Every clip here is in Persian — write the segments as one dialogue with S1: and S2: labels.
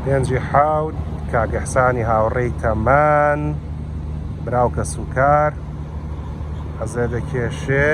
S1: پێنجی حاوت کاگەحسانی هاوڕێی تەمان براوکە سوکار حەزێ دەکێشێ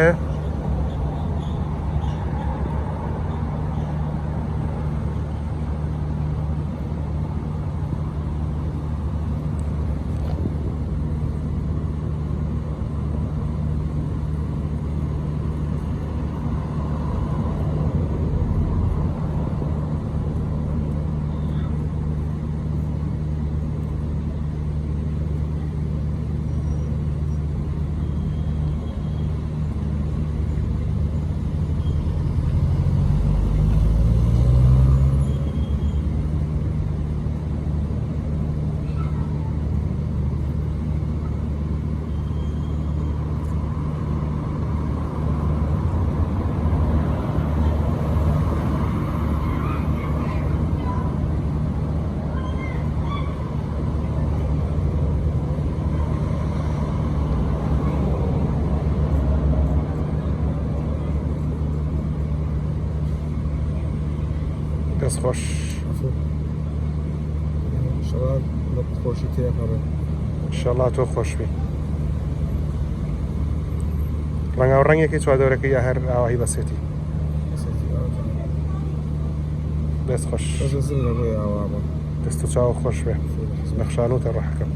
S1: دەست خۆش
S2: خۆشی تێپەڕێ
S1: ئینشەڵڵا تۆ خۆشبی ڕەنگە ڕەنگێکی چوادۆرەکەی یا هەر ئاواهی بەسێتی دەست خۆش دەست و چاو خۆش بێ نەخشانوتە ڕەحەکەم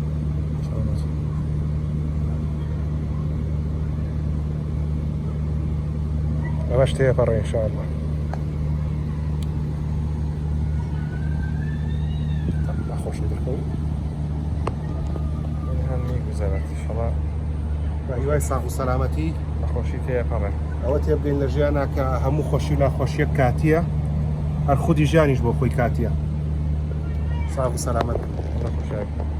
S1: ئەوەش تێپەڕێ ئینشەڵڵا خۆشی دەکەوت
S2: هەم میگوزارێت ئینشەڵڵا
S1: هیوای ساغ و سەلامەتی
S2: نەخۆشی تێپەڕێ
S1: ئەوە تێبگەین لە ژیانە کە هەموو خۆشی و ناخۆشیەک کاتیە هەر خودی ژیانیش بۆ خۆی کاتیە ساغ و سەلامەت
S2: نەخۆشیەکە